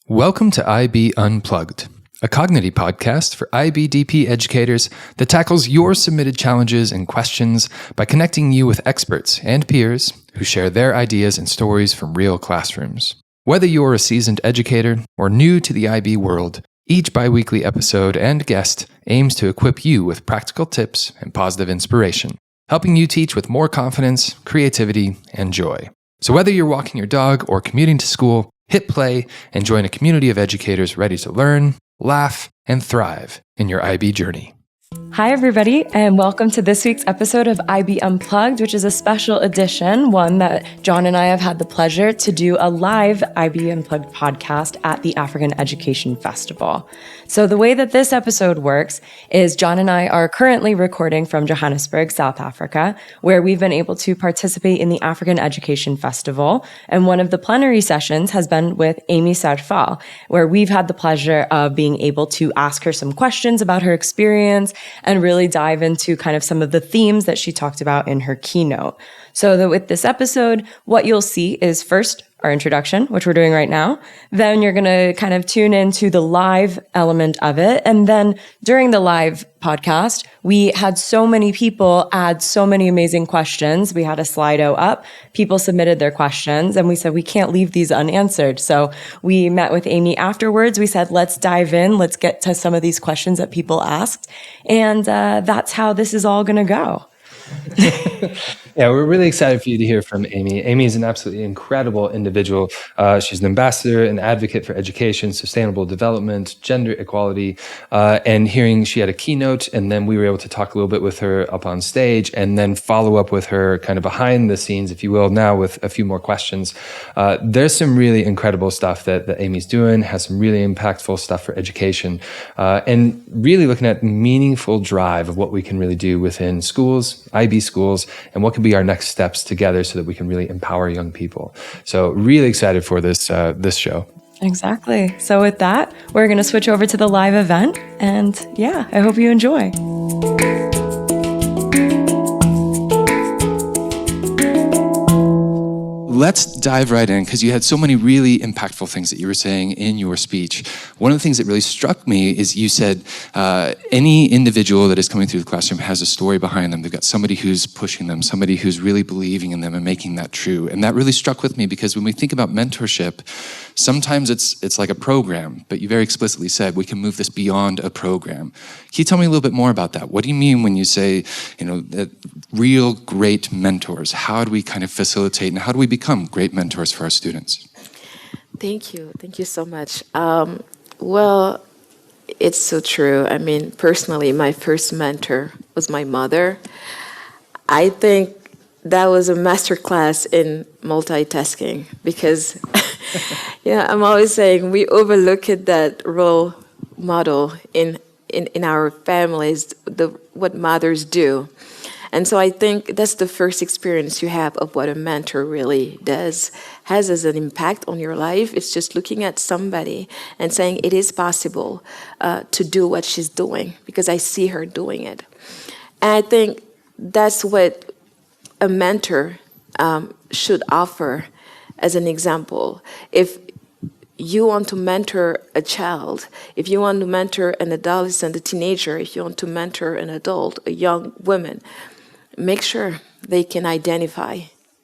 Welcome to IB Unplugged, a Cognity podcast for IBDP educators that tackles your submitted challenges and questions by connecting you with experts and peers who share their ideas and stories from real classrooms. Whether you're a seasoned educator or new to the IB world, each biweekly episode and guest aims to equip you with practical tips and positive inspiration, helping you teach with more confidence, creativity, and joy. So whether you're walking your dog or commuting to school, hit play and join a community of educators ready to learn, laugh, and thrive in your IB journey. Hi, everybody, and welcome to this week's episode of IB Unplugged, which is a special edition, one that John and I have had the pleasure to do a live IB Unplugged podcast at the African Education Festival. So the way that this episode works is John and I are currently recording from Johannesburg, South Africa, where we've been able to participate in the African Education Festival. And one of the plenary sessions has been with Amy Sarr Fall, where we've had the pleasure of being able to ask her some questions about her experience and really dive into kind of some of the themes that she talked about in her keynote. So that with this episode, what you'll see is first our introduction, which we're doing right now. Then you're going to kind of tune into the live element of it. And then during the live podcast, we had so many people add so many amazing questions. We had a Slido up. People submitted their questions and we said, we can't leave these unanswered. So we met with Amy afterwards. We said, let's dive in. Let's get to some of these questions that people asked. And that's how this is all going to go. Yeah, we're really excited for you to hear from Amy. Amy is an absolutely incredible individual. She's an ambassador, an advocate for education, sustainable development, gender equality, and hearing she had a keynote, and then we were able to talk a little bit with her up on stage, and then follow up with her kind of behind the scenes, if you will, now with a few more questions. There's some really incredible stuff that Amy's doing, has some really impactful stuff for education, and really looking at meaningful drive of what we can really do within schools, IB schools, and what can be our next steps together so that we can really empower young people. So really excited for this show. Exactly. So with that, we're going to switch over to the live event. And yeah, I hope you enjoy. Let's dive right in, because you had so many really impactful things that you were saying in your speech. One of the things that really struck me is you said any individual that is coming through the classroom has a story behind them. They've got somebody who's pushing them, somebody who's really believing in them and making that true. And that really struck with me, because when we think about mentorship, sometimes it's like a program, but you very explicitly said we can move this beyond a program. Can you tell me a little bit more about that? What do you mean when you say, that real great mentors? How do we kind of facilitate and how do we become great mentors for our students? Thank you. Thank you so much. Well, it's so true. I mean, personally, my first mentor was my mother. I think that was a masterclass in multitasking because, I'm always saying we overlook that role model in our families, what mothers do. And so I think that's the first experience you have of what a mentor really has as an impact on your life. It's just looking at somebody and saying it is possible to do what she's doing because I see her doing it. And I think that's what a mentor should offer as an example. If you want to mentor a child, if you want to mentor an adolescent, a teenager, if you want to mentor an adult, a young woman, make sure they can identify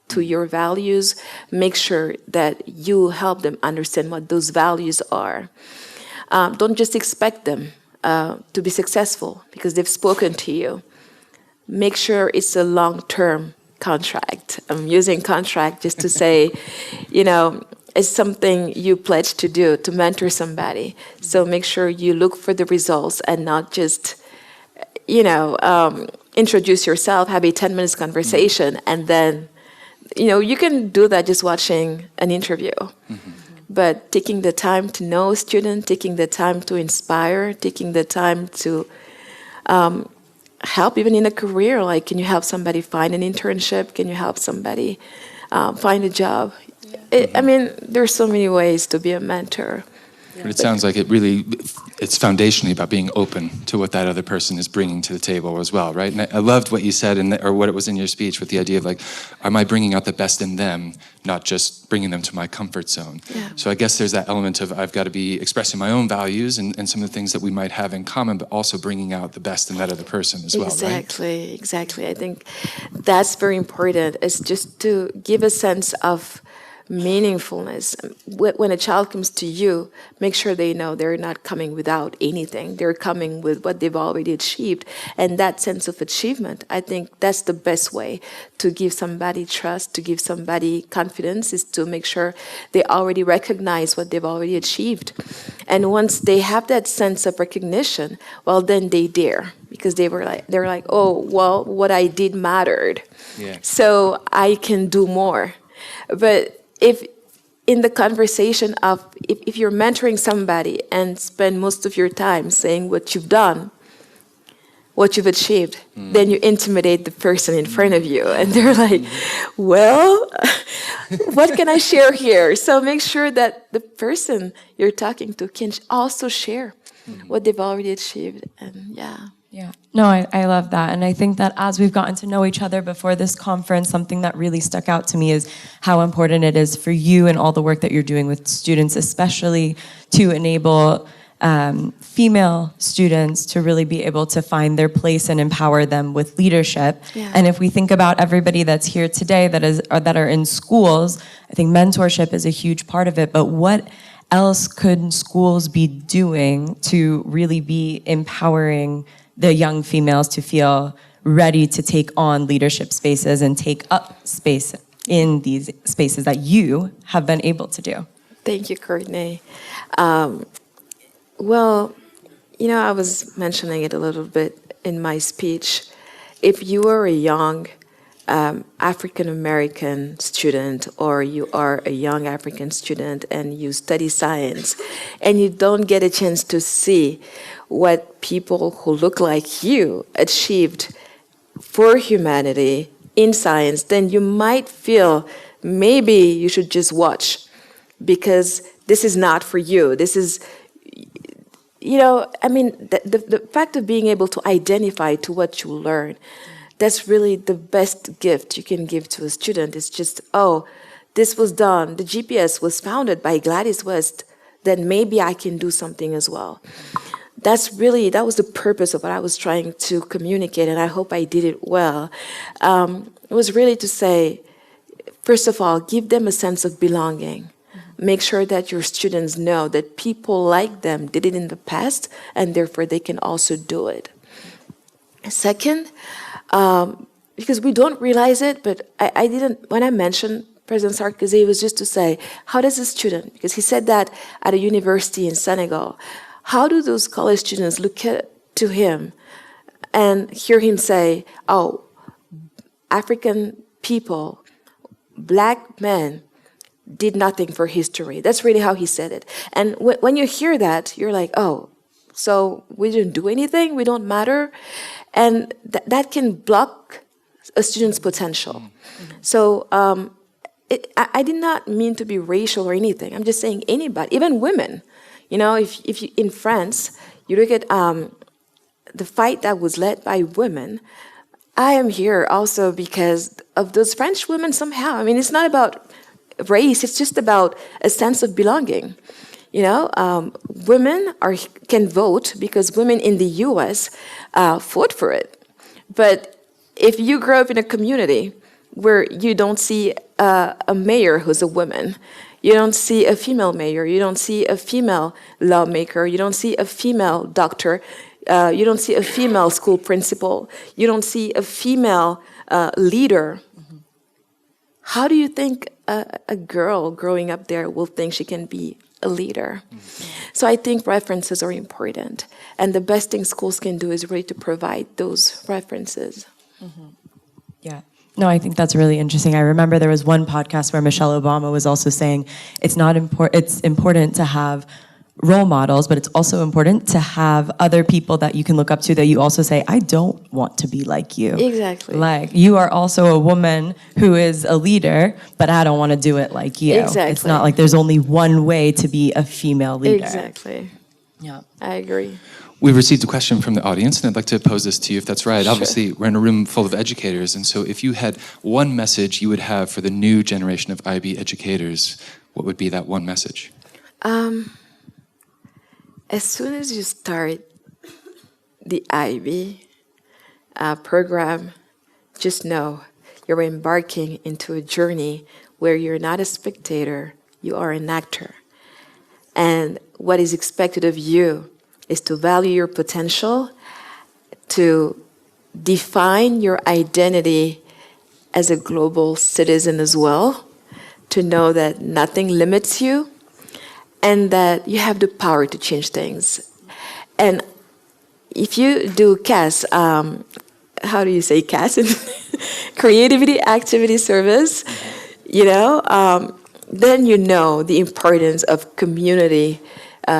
to your values. Make sure that you help them understand what those values are. Don't just expect them to be successful because they've spoken to you. Make sure it's a long-term contract. I'm using contract just to say, it's something you pledge to do, to mentor somebody. So make sure you look for the results and not just, introduce yourself, have a 10 minutes conversation, and then, you can do that just watching an interview. Mm-hmm. But taking the time to know a student, taking the time to inspire, taking the time to help even in a career, like can you help somebody find an internship? Can you help somebody find a job? There's so many ways to be a mentor. But it sounds like it's foundationally about being open to what that other person is bringing to the table as well, right? And I loved what you said, or what it was in your speech, with the idea of like, am I bringing out the best in them, not just bringing them to my comfort zone? Yeah. So I guess there's that element of I've got to be expressing my own values and some of the things that we might have in common, but also bringing out the best in that other person as well, right? Exactly. I think that's very important, is just to give a sense of meaningfulness. When a child comes to you, make sure they know they're not coming without anything. They're coming with what they've already achieved. And that sense of achievement, I think that's the best way to give somebody trust, to give somebody confidence, is to make sure they already recognize what they've already achieved. And once they have that sense of recognition, well, then they dare, because they're like, oh, well, what I did mattered. Yeah. So I can do more. But if in the conversation of, if you're mentoring somebody and spend most of your time saying what you've done, what you've achieved, then you intimidate the person in front of you. And they're like, well, what can I share here? So make sure that the person you're talking to can also share what they've already achieved. And Yeah, no, I love that. And I think that as we've gotten to know each other before this conference, something that really stuck out to me is how important it is for you and all the work that you're doing with students, especially to enable female students to really be able to find their place and empower them with leadership. Yeah. And if we think about everybody that's here today that are in schools, I think mentorship is a huge part of it. But what else could schools be doing to really be empowering the young females to feel ready to take on leadership spaces and take up space in these spaces that you have been able to do? Thank you, Courtney. Well, I was mentioning it a little bit in my speech. If you are a young African-American student, or you are a young African student and you study science, and you don't get a chance to see what people who look like you achieved for humanity in science, then you might feel maybe you should just watch, because this is not for you. This is, the fact of being able to identify to what you learn, that's really the best gift you can give to a student. It's just, oh, this was done, the GPS was founded by Gladys West, then maybe I can do something as well. That was the purpose of what I was trying to communicate, and I hope I did it well. It was really to say, first of all, give them a sense of belonging. Make sure that your students know that people like them did it in the past, and therefore they can also do it. Second, because we don't realize it, but I didn't, when I mentioned President Sarkozy, it was just to say, how does a student, because he said that at a university in Senegal, how do those college students look to him and hear him say, oh, African people, black men, did nothing for history? That's really how he said it. And when you hear that, you're like, oh, so we didn't do anything? We don't matter? And that can block a student's potential. So I did not mean to be racial or anything. I'm just saying anybody, even women. If you, in France, you look at the fight that was led by women, I am here also because of those French women somehow. I mean, it's not about race, it's just about a sense of belonging. Women can vote because women in the US fought for it. But if you grow up in a community where you don't see a mayor who's a woman, you don't see a female mayor, you don't see a female lawmaker, you don't see a female doctor, you don't see a female school principal, you don't see a female leader. How do you think a girl growing up there will think she can be a leader? So I think references are important. And the best thing schools can do is really to provide those references. Yeah. No, I think that's really interesting. I remember there was one podcast where Michelle Obama was also saying it's important to have role models, but it's also important to have other people that you can look up to that you also say, I don't want to be like you. Exactly. Like, you are also a woman who is a leader, but I don't want to do it like you. Exactly. It's not like there's only one way to be a female leader. Exactly. Yeah. I agree. We've received a question from the audience, and I'd like to pose this to you if that's right. Sure. Obviously, we're in a room full of educators, and so if you had one message you would have for the new generation of IB educators, what would be that one message? As soon as you start the IB program, just know you're embarking into a journey where you're not a spectator, you are an actor. And what is expected of you is to value your potential, to define your identity as a global citizen as well, to know that nothing limits you, and that you have the power to change things. And if you do CAS, how do you say CAS? Creativity, activity, service, then you know the importance of community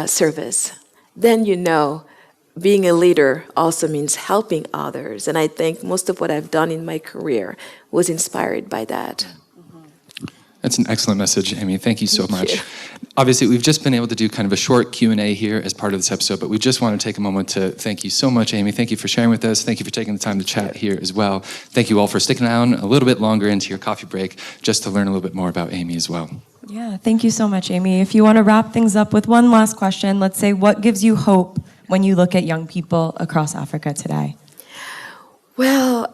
service. Then you know being a leader also means helping others. And I think most of what I've done in my career was inspired by that. That's an excellent message, Amy. Thank you so much. Obviously, we've just been able to do kind of a short Q&A here as part of this episode, but we just want to take a moment to thank you so much, Amy. Thank you for sharing with us. Thank you for taking the time to chat here as well. Thank you all for sticking around a little bit longer into your coffee break just to learn a little bit more about Amy as well. Yeah, thank you so much, Amy. If you want to wrap things up with one last question, let's say, what gives you hope when you look at young people across Africa today? Well,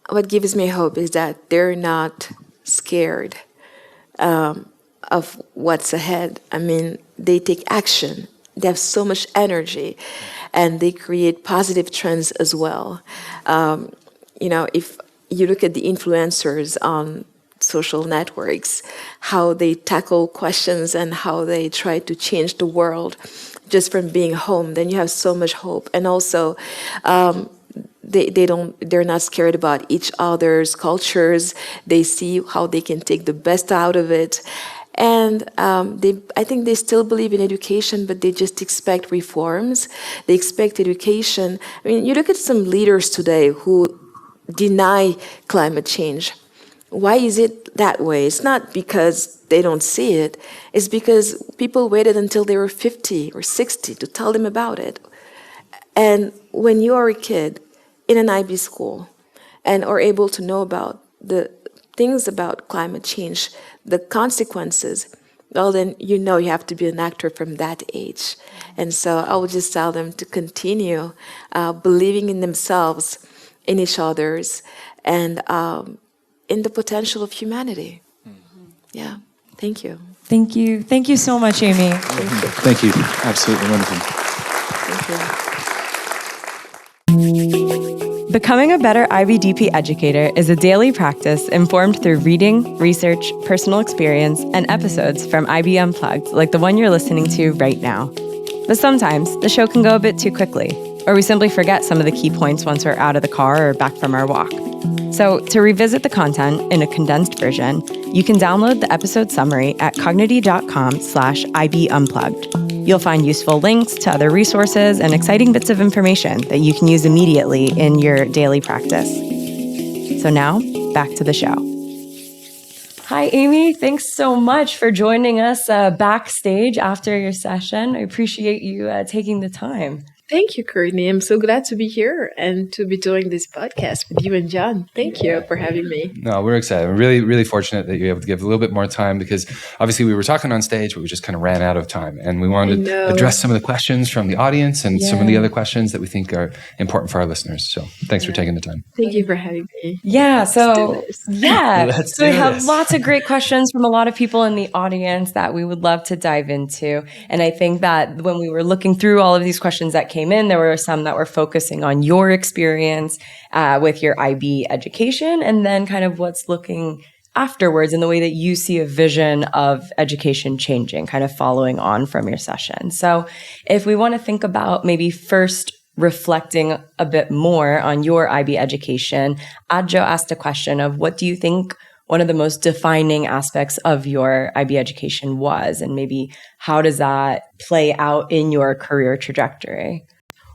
what gives me hope is that they're not scared of what's ahead. I mean, they take action. They have so much energy, and they create positive trends as well. If you look at the influencers on social networks, how they tackle questions and how they try to change the world just from being home, then you have so much hope. And also, they're not scared about each other's cultures. They see how they can take the best out of it. And I think they still believe in education, but they just expect reforms. They expect education. I mean, you look at some leaders today who deny climate change. Why is it that way? It's not because they don't see it. It's because people waited until they were 50 or 60 to tell them about it. And when you are a kid in an IB school and are able to know about the things about climate change, the consequences, well, then you know you have to be an actor from that age. And so I would just tell them to continue believing in themselves, in each other's, and in the potential of humanity. Mm-hmm. Yeah. Thank you. Thank you. Thank you so much, Amy. Thank you. Absolutely wonderful. Thank you. Becoming a better IBDP educator is a daily practice informed through reading, research, personal experience, and episodes from IB Unplugged, like the one you're listening to right now. But sometimes the show can go a bit too quickly, or we simply forget some of the key points once we're out of the car or back from our walk. So to revisit the content in a condensed version, you can download the episode summary at cognity.com/IB Unplugged. You'll find useful links to other resources and exciting bits of information that you can use immediately in your daily practice. So now, back to the show. Hi, Amy. Thanks so much for joining us backstage after your session. I appreciate you taking the time. Thank you, Courtney. I'm so glad to be here and to be doing this podcast with you and John. Thank you for having me. No, we're excited. We're really, really fortunate that you're able to give a little bit more time because obviously we were talking on stage, but we just kind of ran out of time. And we wanted to address some of the questions from the audience and some of the other questions that we think are important for our listeners. So thanks for taking the time. Thank you for having me. Yeah. So we have this. lots of great questions from a lot of people in the audience that we would love to dive into. And I think that when we were looking through all of these questions that came in, there were some that were focusing on your experience with your IB education and then kind of what's looking afterwards in the way that you see a vision of education changing, kind of following on from your session. So if we want to think about maybe first reflecting a bit more on your IB education, Adjo asked a question of what do you think one of the most defining aspects of your IB education was, and maybe how does that play out in your career trajectory?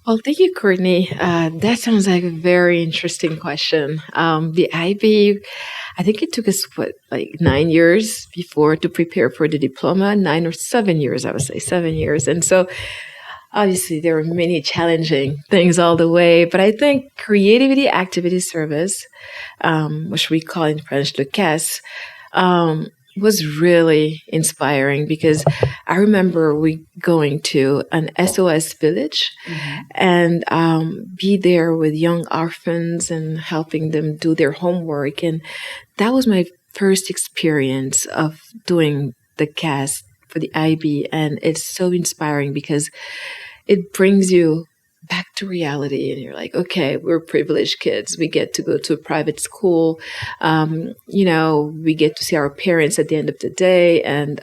Well, thank you, Courtney. That sounds like a very interesting question. The IB, I think it took us, 9 years before to prepare for the diploma, 9 or 7 years, I would say 7 years. And so obviously there were many challenging things all the way, but I think creativity activity service, which we call in French le CAS, was really inspiring because I remember we going to an SOS village and be there with young orphans and helping them do their homework. And that was my first experience of doing the CAS for the IB. And it's so inspiring because it brings you back to reality, and you're like, okay, we're privileged kids. We get to go to a private school. We get to see our parents at the end of the day, and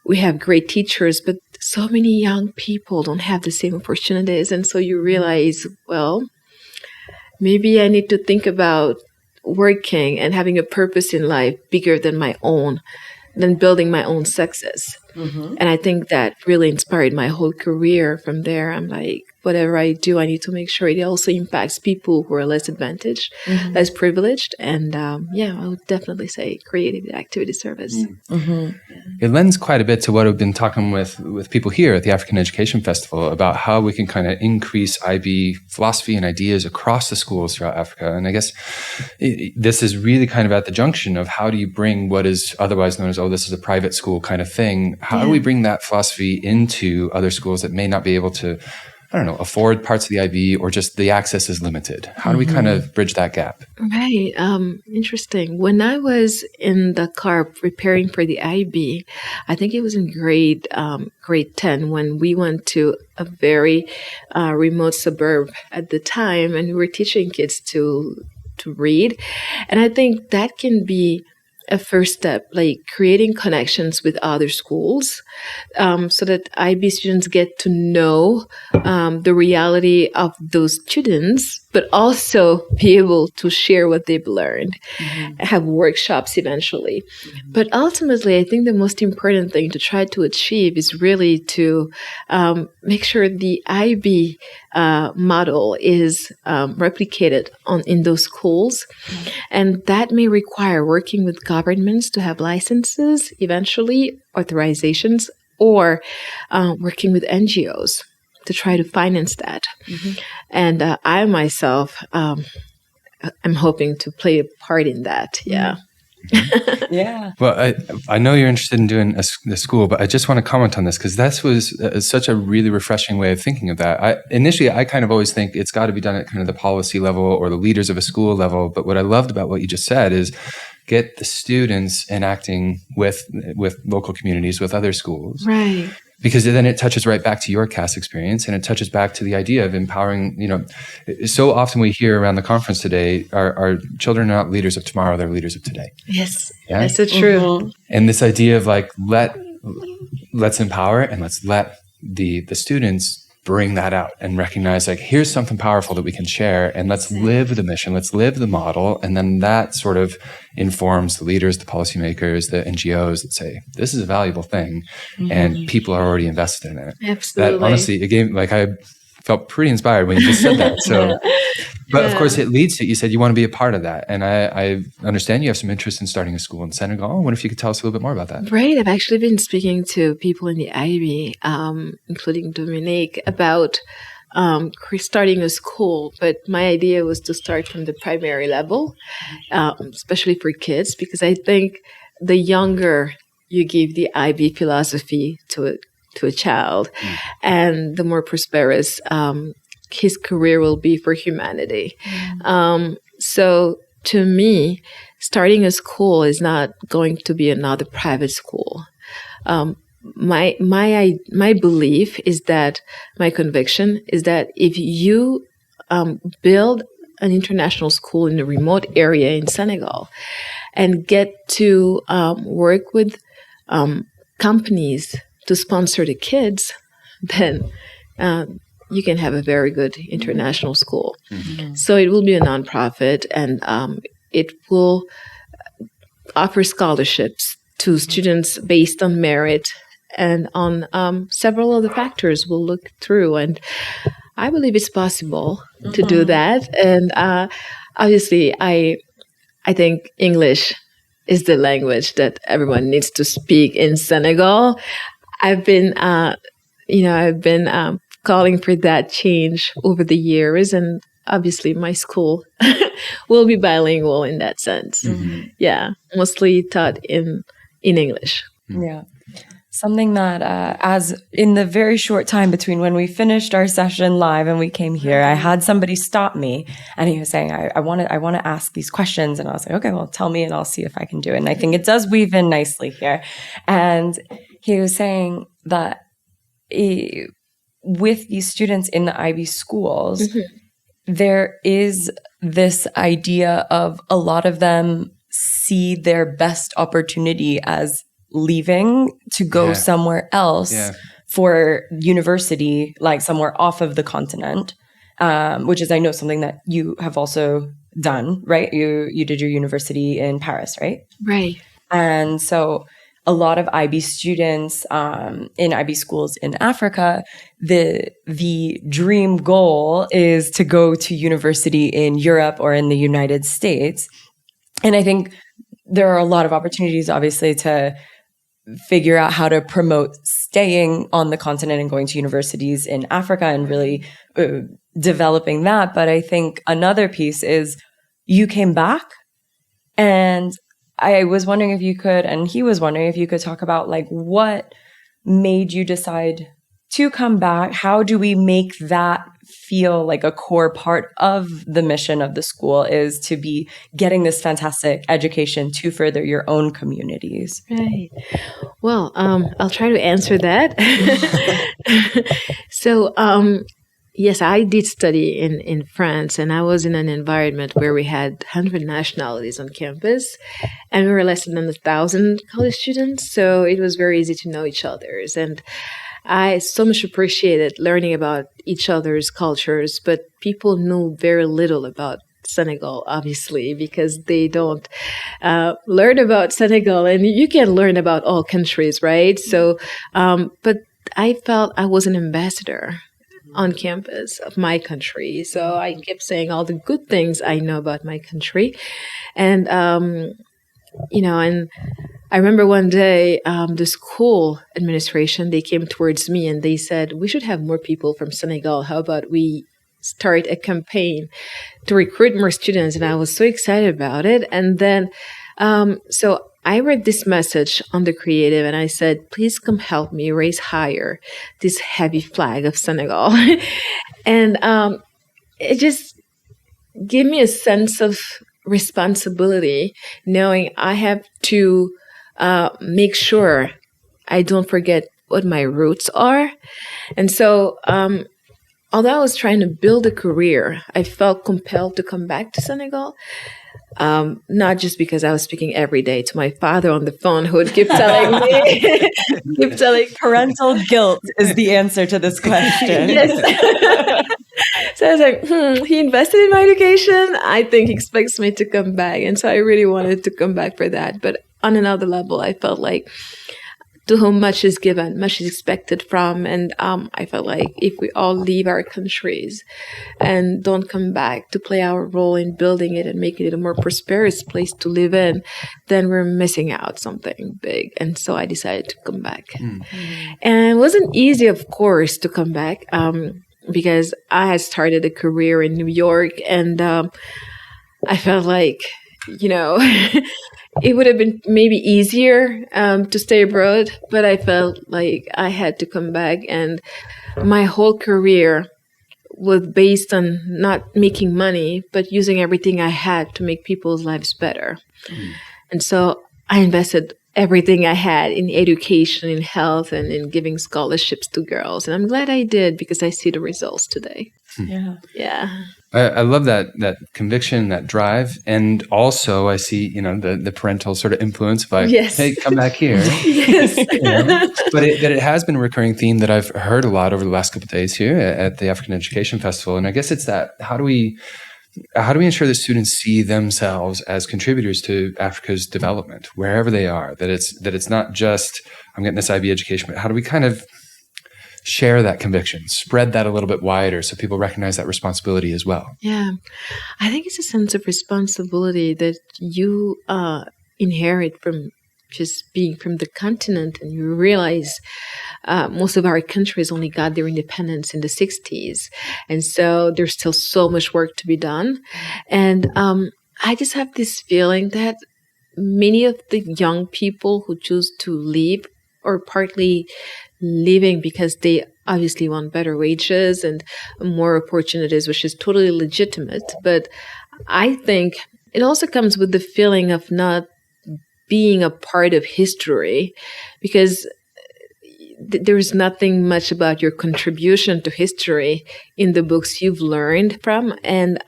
we have great teachers, but so many young people don't have the same opportunities. And so you realize, well, maybe I need to think about working and having a purpose in life bigger than my own, than building my own success. And I think that really inspired my whole career. From there, I'm like, whatever I do, I need to make sure it also impacts people who are less advantaged, less privileged. And I would definitely say creative activity service. It lends quite a bit to what I've been talking with people here at the African Education Festival about how we can kind of increase IB philosophy and ideas across the schools throughout Africa. And I guess this is really kind of at the junction of how do you bring what is otherwise known as, this is a private school kind of thing. How do we bring that philosophy into other schools that may not be able to, afford parts of the IB, or just the access is limited? How do we kind of bridge that gap? Right. Interesting. When I was in the car preparing for the IB, I think it was in grade 10 when we went to a very remote suburb at the time, and we were teaching kids to read. And I think that can be a first step, like creating connections with other schools, so that IB students get to know the reality of those students, but also be able to share what they've learned, have workshops eventually. But ultimately, I think the most important thing to try to achieve is really to make sure the IB model is replicated in those schools. And that may require working with governments to have licenses, eventually authorizations, or working with NGOs to try to finance that. And I myself, I'm hoping to play a part in that. Yeah. Well, I know you're interested in doing the school, but I just want to comment on this because that was such a really refreshing way of thinking of that. Initially, I kind of always think it's got to be done at kind of the policy level or the leaders of a school level. But what I loved about what you just said is get the students enacting with local communities, with other schools. Right. Because then it touches right back to your CAS experience, and it touches back to the idea of empowering, so often we hear around the conference today, our children are not leaders of tomorrow, they're leaders of today. Yes, that's so true. And this idea of like, let's empower and let's let the students bring that out and recognize like, here's something powerful that we can share, and let's live the mission, let's live the model. And then that sort of informs the leaders, the policymakers, the NGOs that say, this is a valuable thing and people are already invested in it. Absolutely. That honestly, again, like I felt pretty inspired when you just said that. So, but of course it leads to, you said you want to be a part of that. And I understand you have some interest in starting a school in Senegal. What if you could tell us a little bit more about that? Right. I've actually been speaking to people in the IB, including Dominique, about starting a school. But my idea was to start from the primary level, especially for kids, because I think the younger you give the IB philosophy to a child, and the more prosperous his career will be for humanity. So to me, starting a school is not going to be another private school. My belief is that, my conviction is that if you build an international school in a remote area in Senegal and get to work with companies to sponsor the kids, then you can have a very good international school. So it will be a nonprofit, and it will offer scholarships to students based on merit and on several other factors we'll look through. And I believe it's possible to do that. And obviously, I think English is the language that everyone needs to speak in Senegal. I've been calling for that change over the years, and obviously my school will be bilingual in that sense. Mm-hmm. Yeah, mostly taught in English. Yeah. Something that, as in the very short time between when we finished our session live and we came here, I had somebody stop me, and he was saying, I want to ask these questions. And I was like, okay, well, tell me and I'll see if I can do it. And I think it does weave in nicely here. And he was saying that with these students in the IB schools, there is this idea of a lot of them see their best opportunity as leaving to go somewhere else for university, like somewhere off of the continent, which is, I know, something that you have also done, right? You did your university in Paris, right? Right. And so a lot of IB students in IB schools in Africa, the dream goal is to go to university in Europe or in the United States. And I think there are a lot of opportunities, obviously, to figure out how to promote staying on the continent and going to universities in Africa and really developing that. But I think another piece is you came back, and I was wondering if you could, and he was wondering if you could talk about like what made you decide to come back. How do we make that feel like a core part of the mission of the school, is to be getting this fantastic education to further your own communities? Right. Well, I'll try to answer that. So, yes, I did study in France, and I was in an environment where we had 100 nationalities on campus, and we were less than 1,000 college students. So it was very easy to know each other's. And I so much appreciated learning about each other's cultures, but people knew very little about Senegal, obviously, because they don't learn about Senegal. And you can learn about all countries, right? So, but I felt I was an ambassador on campus of my country. So I kept saying all the good things I know about my country. And, and I remember one day, the school administration, they came towards me and they said, we should have more people from Senegal. How about we start a campaign to recruit more students? And I was so excited about it. And then, so I read this message on the creative and I said, please come help me raise higher this heavy flag of Senegal. And it just gave me a sense of responsibility, knowing I have to make sure I don't forget what my roots are. And so, although I was trying to build a career, I felt compelled to come back to Senegal. Not just because I was speaking every day to my father on the phone, who would keep telling me, Parental guilt is the answer to this question. Yes. So I was like, he invested in my education. I think he expects me to come back. And so I really wanted to come back for that. But on another level, I felt like to whom much is given, much is expected from. And I felt like if we all leave our countries and don't come back to play our role in building it and making it a more prosperous place to live in, then we're missing out something big. And so I decided to come back. And it wasn't easy, of course, to come back because I had started a career in New York, and I felt like, it would have been maybe easier to stay abroad, but I felt like I had to come back. And my whole career was based on not making money, but using everything I had to make people's lives better. And so I invested everything I had in education, in health, and in giving scholarships to girls. And I'm glad I did, because I see the results today. Yeah. I love that conviction, that drive, and also I see the parental sort of influence by hey, come back here. Yes. But it has been a recurring theme that I've heard a lot over the last couple of days here at the African Education Festival, and I guess it's that how do we how do we ensure that students see themselves as contributors to Africa's development, wherever they are? That it's not just, I'm getting this IB education, but how do we kind of share that conviction, spread that a little bit wider so people recognize that responsibility as well? Yeah, I think it's a sense of responsibility that you inherit from just being from the continent, and you realize most of our countries only got their independence in the 60s. And so there's still so much work to be done. And I just have this feeling that many of the young people who choose to leave are partly leaving because they obviously want better wages and more opportunities, which is totally legitimate. But I think it also comes with the feeling of not being a part of history, because there's nothing much about your contribution to history in the books you've learned from. And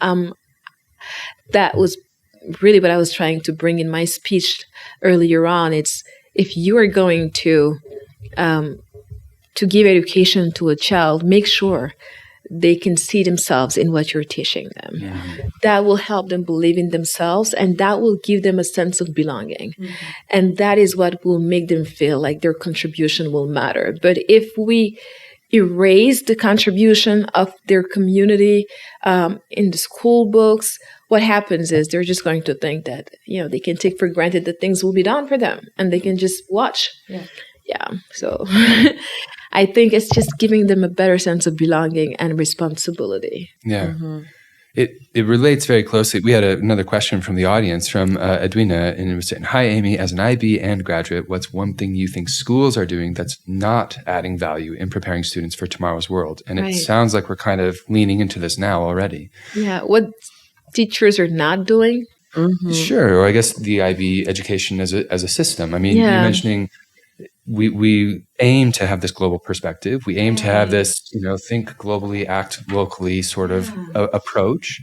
that was really what I was trying to bring in my speech earlier on. It's, if you are going to give education to a child, make sure they can see themselves in what you're teaching them. Mm-hmm. That will help them believe in themselves, and that will give them a sense of belonging. Mm-hmm. And that is what will make them feel like their contribution will matter. But if we erase the contribution of their community in the school books, what happens is they're just going to think that, they can take for granted that things will be done for them and they can just watch. Yeah. So I think it's just giving them a better sense of belonging and responsibility. Yeah. Mm-hmm. It relates very closely. We had another question from the audience from Edwina, and it was saying, "Hi, Amy. As an IB and graduate, what's one thing you think schools are doing that's not adding value in preparing students for tomorrow's world?" And it sounds like we're kind of leaning into this now already. Yeah. What teachers are not doing? Mm-hmm. Sure. Or I guess the IB education as a system. I mean, you're mentioning we aim to have this global perspective. We aim to have this, think globally, act locally sort of approach.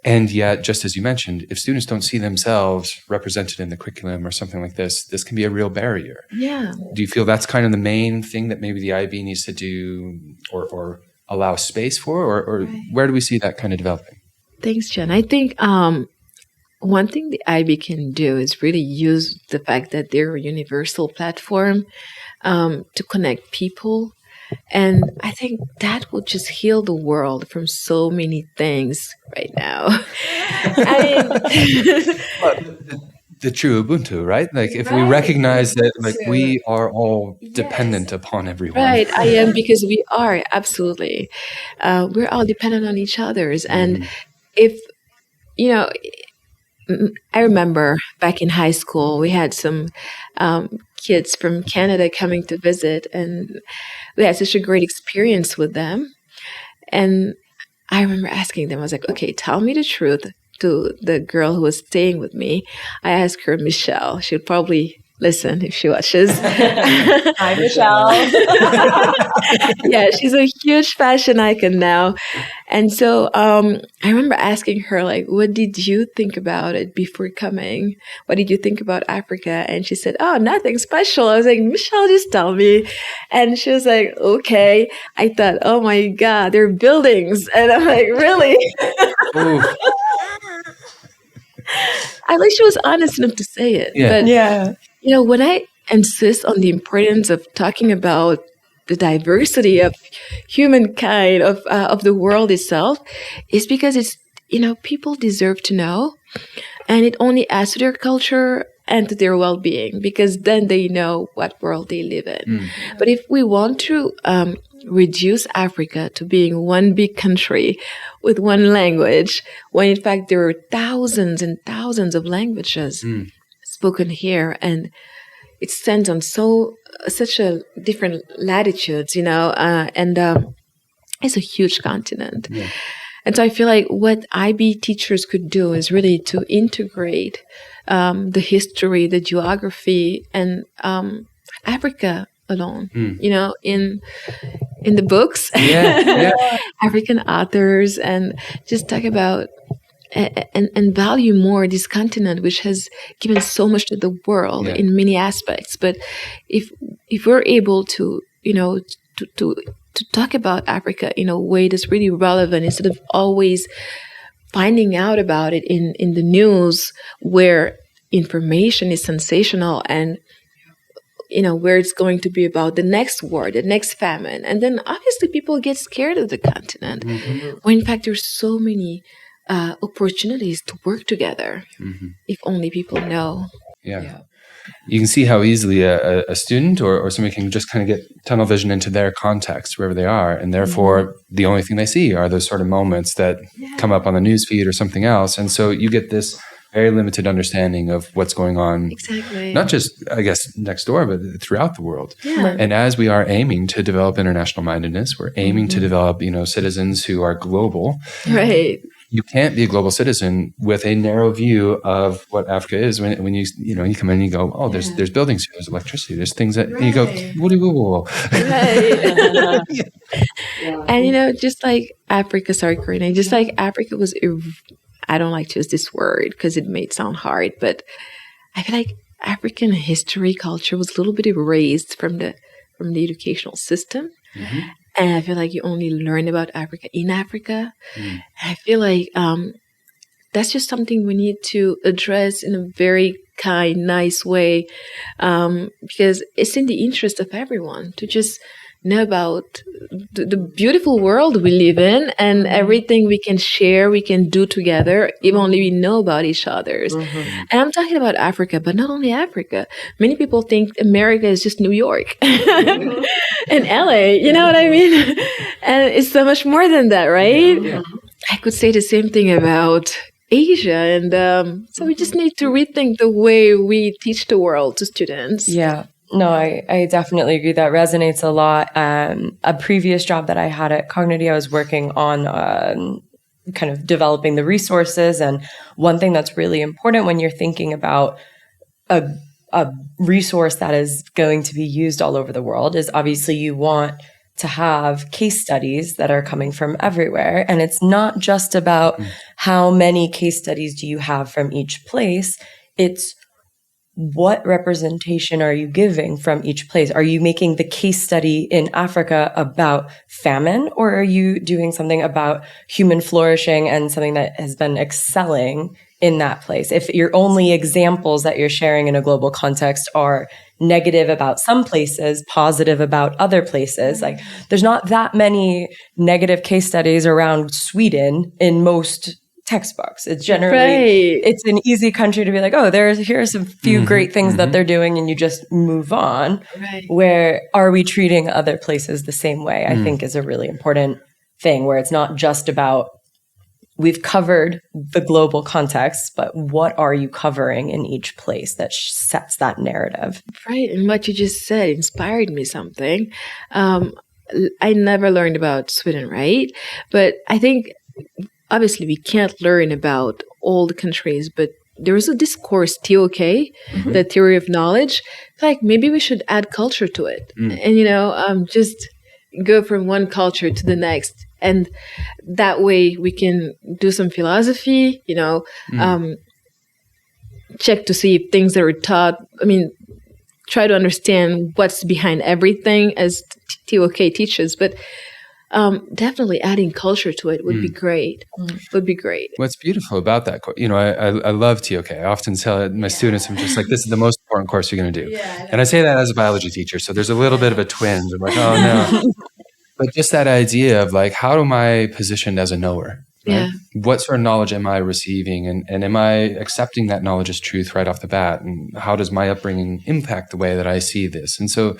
And yet, just as you mentioned, if students don't see themselves represented in the curriculum or something like this can be a real barrier. Yeah. Do you feel that's kind of the main thing that maybe the IB needs to do or allow space for? Or where do we see that kind of developing? Thanks, Jen. I think one thing the IB can do is really use the fact that they're a universal platform to connect people. And I think that will just heal the world from so many things right now. The true Ubuntu, right? Like if we recognize that we are all dependent upon everyone. Right, I am, because we are, absolutely. We're all dependent on each other's. And if, I remember back in high school, we had some kids from Canada coming to visit, and we had such a great experience with them. And I remember asking them, I was like, okay, tell me the truth. To the girl who was staying with me, I asked her, Michelle. She would probably listen if she watches. Hi, Michelle. Yeah, she's a huge fashion icon now. And so I remember asking her, what did you think about it before coming? What did you think about Africa? And she said, oh, nothing special. I was like, Michelle, just tell me. And she was like, okay. I thought, oh my God, they're buildings. And I'm like, really? I think she was honest enough to say it. Yeah. But, when I insist on the importance of talking about the diversity of humankind, of the world itself, is because it's, people deserve to know. And it only adds to their culture and to their well-being, because then they know what world they live in. But if we want to reduce Africa to being one big country with one language, when in fact there are thousands and thousands of languages spoken here, and it stands on such a different latitudes, and it's a huge continent. Yeah. And so I feel like what IB teachers could do is really to integrate the history, the geography, and Africa alone, in the books, African authors, and just talk about and value more this continent, which has given so much to the world in many aspects. But if we're able to, to talk about Africa in a way that's really relevant, instead of always finding out about it in the news where information is sensational and where it's going to be about the next war, the next famine. And then obviously people get scared of the continent when in fact there's so many opportunities to work together if only people know. Yeah. You can see how easily a student or somebody can just kind of get tunnel vision into their context wherever they are. And therefore, the only thing they see are those sort of moments that come up on the news feed or something else. And so you get this very limited understanding of what's going on, not just, I guess, next door, but throughout the world. Yeah. And as we are aiming to develop international mindedness, we're aiming to develop, citizens who are global. Right. You can't be a global citizen with a narrow view of what Africa is. When you come in and you go, oh, there's buildings here, there's electricity, there's things that and you go, whoa. Right. And just like Africa, sorry, Karina, just like Africa was, I don't like to use this word because it may sound hard, but I feel like African history, culture was a little bit erased from the educational system. And I feel like you only learn about Africa in Africa. And I feel like that's just something we need to address in a very kind, nice way, because it's in the interest of everyone to just know about the beautiful world we live in and everything we can share, we can do together, if only we know about each other's. And I'm talking about Africa, but not only Africa. Many people think America is just New York and LA, you know what I mean? And it's so much more than that, right? Yeah. I could say the same thing about Asia. And so we just need to rethink the way we teach the world to students. Yeah. No, I definitely agree. That resonates a lot. A previous job that I had at Cognity, I was working on kind of developing the resources. And one thing that's really important when you're thinking about a resource that is going to be used all over the world is obviously you want to have case studies that are coming from everywhere. And it's not just about how many case studies do you have from each place. It's what representation are you giving from each place? Are you making the case study in Africa about famine, or are you doing something about human flourishing and something that has been excelling in that place? If your only examples that you're sharing in a global context are negative about some places, positive about other places, like there's not that many negative case studies around Sweden in most textbooks. It's generally, it's an easy country to be like, oh, here's a few great things that they're doing, and you just move on. Right. Where are we treating other places the same way? I think is a really important thing, where it's not just about we've covered the global context, but what are you covering in each place that sets that narrative? Right. And what you just said inspired me something. I never learned about Sweden, right? But I think obviously we can't learn about all the countries, but there is a discourse, TOK, the theory of knowledge. Like maybe we should add culture to it, and just go from one culture to the next, and that way we can do some philosophy. Check to see if things that are taught. I mean, try to understand what's behind everything as TOK teaches, but. Definitely adding culture to it would be great. Would be great. What's beautiful about that, I love TOK. I often tell my students, I'm just like, this is the most important course you're going to do. And I say that as a biology teacher, so there's a little bit of a twinge. I'm like, oh no. But just that idea of like, how am I positioned as a knower? Right? Yeah. What sort of knowledge am I receiving? And am I accepting that knowledge as truth right off the bat? And how does my upbringing impact the way that I see this? And so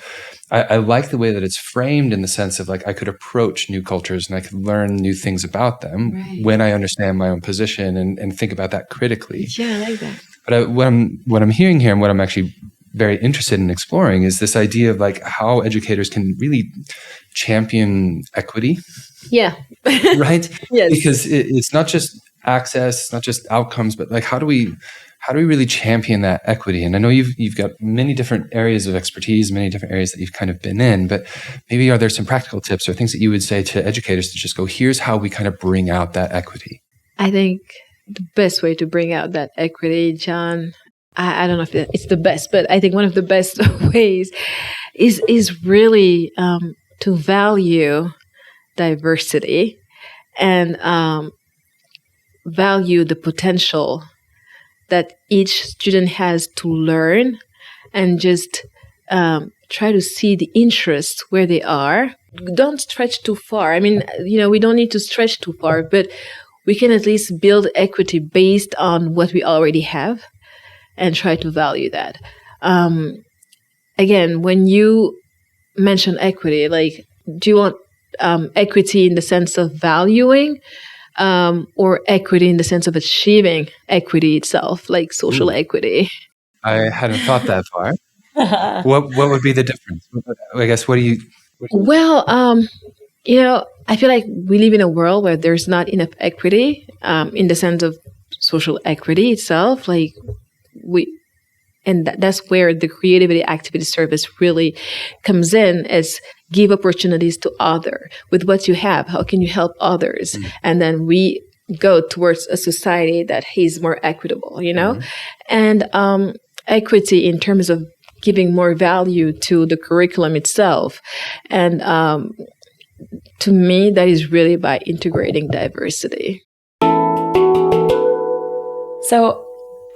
I like the way that it's framed in the sense of like I could approach new cultures and I could learn new things about them when I understand my own position and think about that critically. Yeah, I like that. But what I'm hearing here and what I'm actually very interested in exploring is this idea of like how educators can really champion equity. Yeah. Right? Yes. Because it's not just access, it's not just outcomes, but like how do we really champion that equity? And I know you've got many different areas of expertise, many different areas that you've kind of been in, but maybe are there some practical tips or things that you would say to educators to just go, here's how we kind of bring out that equity? I think the best way to bring out that equity, John, I don't know if it's the best, but I think one of the best ways is really to value diversity and value the potential that each student has to learn, and just try to see the interests where they are. Don't stretch too far. I mean, we don't need to stretch too far, but we can at least build equity based on what we already have and try to value that. Again, when you mention equity, like, do you want equity in the sense of valuing, or equity in the sense of achieving equity itself, like social equity? I hadn't thought that far. What would be the difference? I guess, what do you... Well, I feel like we live in a world where there's not enough equity, in the sense of social equity itself. Like, that's where the creativity activity service really comes in, is give opportunities to others with what you have. How can you help others? And then we go towards a society that is more equitable, and equity in terms of giving more value to the curriculum itself. And to me, that is really by integrating diversity. So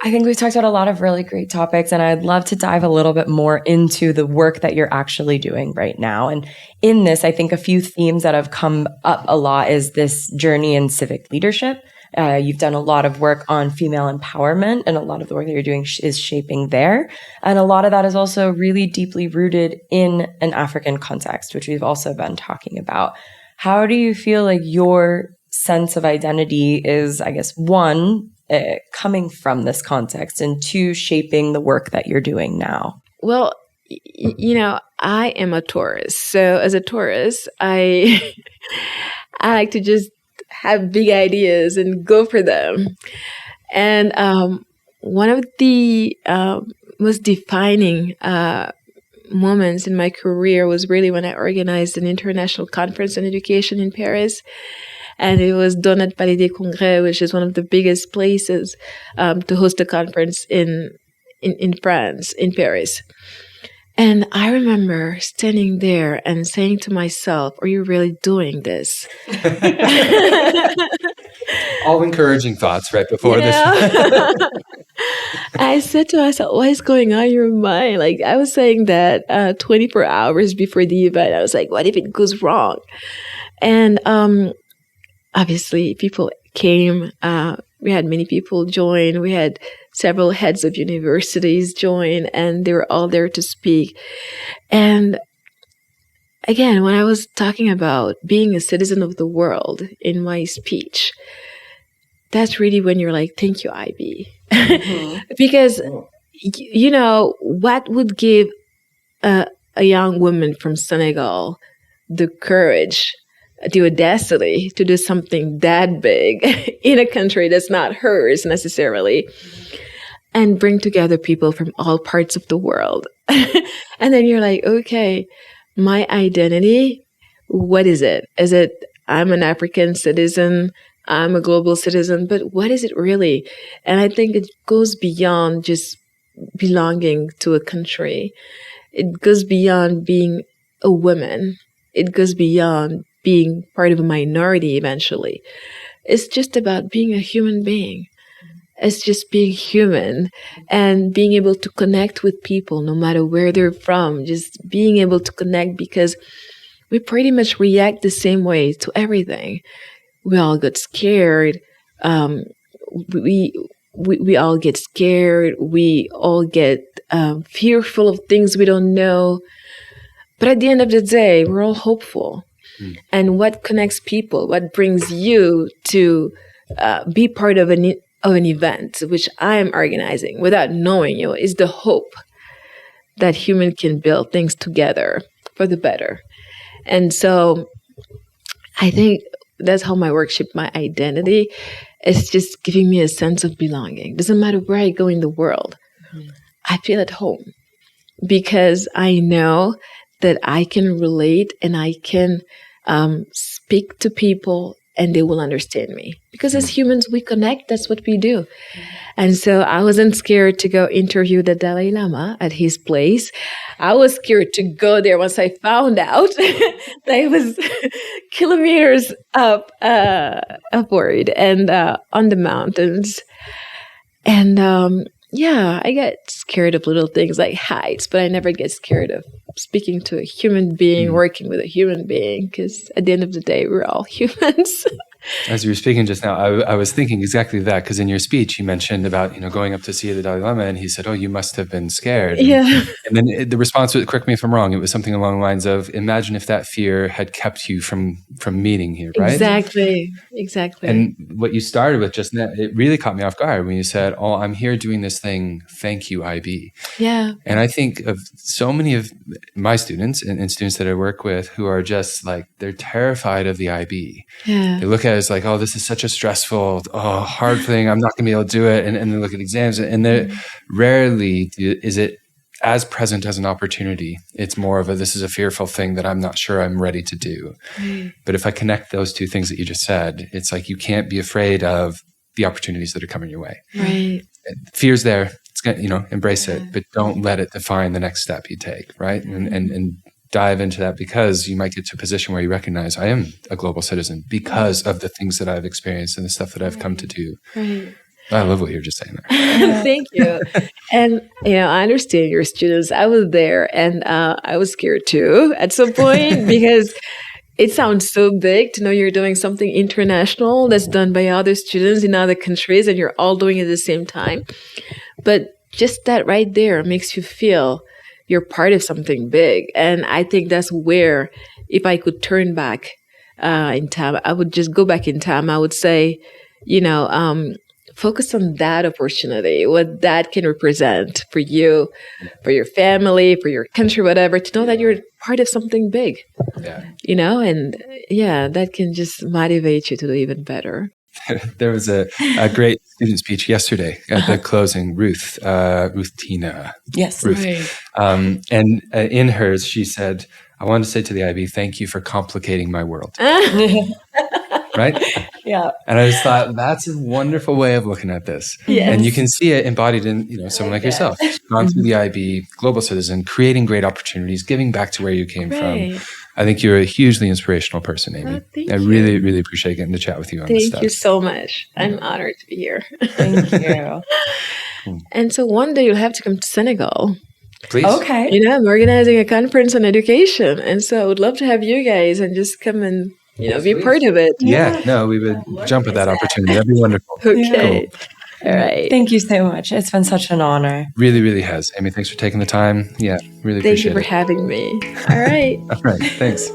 I think we've talked about a lot of really great topics, and I'd love to dive a little bit more into the work that you're actually doing right now. And in this, I think a few themes that have come up a lot is this journey in civic leadership. You've done a lot of work on female empowerment, and a lot of the work that you're doing is shaping there. And a lot of that is also really deeply rooted in an African context, which we've also been talking about. How do you feel like your sense of identity is, I guess, one, coming from this context, and two, shaping the work that you're doing now? Well, I am a Taurus. So as a Taurus, I like to just have big ideas and go for them. And one of the most defining moments in my career was really when I organized an international conference on education in Paris. And it was done at Palais des Congrès, which is one of the biggest places to host a conference in France, in Paris. And I remember standing there and saying to myself, are you really doing this? All encouraging thoughts right before this. I said to myself, what is going on in your mind? Like, I was saying that 24 hours before the event. I was like, what if it goes wrong? And obviously, people came. We had many people join. We had several heads of universities join, and they were all there to speak. And again, when I was talking about being a citizen of the world in my speech, that's really when you're like, thank you, IB. Because, what would give a young woman from Senegal the courage, the audacity to do something that big in a country that's not hers necessarily, and bring together people from all parts of the world? And then you're like, okay, my identity, what is it? Is it I'm an African citizen, I'm a global citizen, but what is it really? And I think it goes beyond just belonging to a country. It goes beyond being a woman. It goes beyond being part of a minority eventually. It's just about being a human being. It's just being human and being able to connect with people no matter where they're from, just being able to connect, because we pretty much react the same way to everything. We all get scared. We all get scared. We all get fearful of things we don't know. But at the end of the day, we're all hopeful. And what connects people, what brings you to be part of an event, which I am organizing without knowing you, is the hope that humans can build things together for the better. And so I think that's how my work shaped my identity. It's just giving me a sense of belonging. Doesn't matter where I go in the world. I feel at home because I know that I can relate and I can speak to people and they will understand me. Because as humans, we connect. That's what we do. And so I wasn't scared to go interview the Dalai Lama at his place. I was scared to go there once I found out that it was kilometers upward and on the mountains. And I get scared of little things like heights, but I never get scared of speaking to a human being, working with a human being, because at the end of the day, we're all humans. As you were speaking just now, I was thinking exactly that, because in your speech, you mentioned about, going up to see the Dalai Lama, and he said, "Oh, you must have been scared." Yeah. And then the response was, correct me if I'm wrong, it was something along the lines of, imagine if that fear had kept you from meeting here, right? Exactly. And what you started with just now, it really caught me off guard when you said, "Oh, I'm here doing this thing. Thank you, IB." Yeah. And I think of so many of my students and students that I work with who are just like, they're terrified of the IB. Yeah. They look at it as like, oh, this is such a stressful, hard thing. I'm not going to be able to do it. And they look at exams, and rarely is it as present as an opportunity. It's more of this is a fearful thing that I'm not sure I'm ready to do. Right. But if I connect those two things that you just said, it's like, you can't be afraid of the opportunities that are coming your way. Right. Fear's there. It's gonna, embrace it, but don't let it define the next step you take, right? And dive into that, because you might get to a position where you recognize, I am a global citizen because of the things that I've experienced and the stuff that I've come to do. Right. I love what you're just saying there. Thank you. And, I understand your students. I was there, and I was scared too at some point because it sounds so big to know you're doing something international that's done by other students in other countries, and you're all doing it at the same time. But just that right there makes you feel you're part of something big. And I think that's where, if I could turn back in time, I would just go back in time. I would say, focus on that opportunity, what that can represent for you, for your family, for your country, whatever, to know that you're part of something big. Yeah. That can just motivate you to do even better. There was a great student speech yesterday at the closing, Ruth Tina. Yes. Ruth. Right. And in hers, she said, "I wanted to say to the IB, thank you for complicating my world." Right? Yeah. And I just thought, that's a wonderful way of looking at this. Yes. And you can see it embodied in, someone like yourself, gone through the IB, global citizen, creating great opportunities, giving back to where you came from. I think you're a hugely inspirational person, Amy. Thank I you. really, really appreciate getting to chat with you on this stuff. Thank you so much. I'm honored to be here. Thank you. And so one day you'll have to come to Senegal. Please. Okay. I'm organizing a conference on education. And so I would love to have you guys and just come and, be part of it. Yeah, no, we would jump at that opportunity. That'd be wonderful. Okay. Cool. All right. Thank you so much. It's been such an honor. Really, really has. Amy, thanks for taking the time. Yeah, really Thank you appreciate for it. having me. All right. All right, thanks.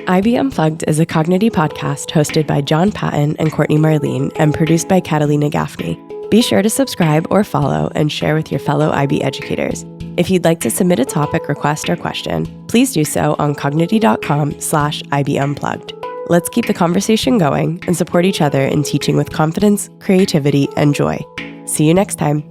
IB Unplugged is a Cognity podcast hosted by John Patton and Courtney Marlene and produced by Catalina Gaffney. Be sure to subscribe or follow and share with your fellow IB educators. If you'd like to submit a topic, request, or question, please do so on cognity.com/IB Unplugged. Let's keep the conversation going and support each other in teaching with confidence, creativity, and joy. See you next time.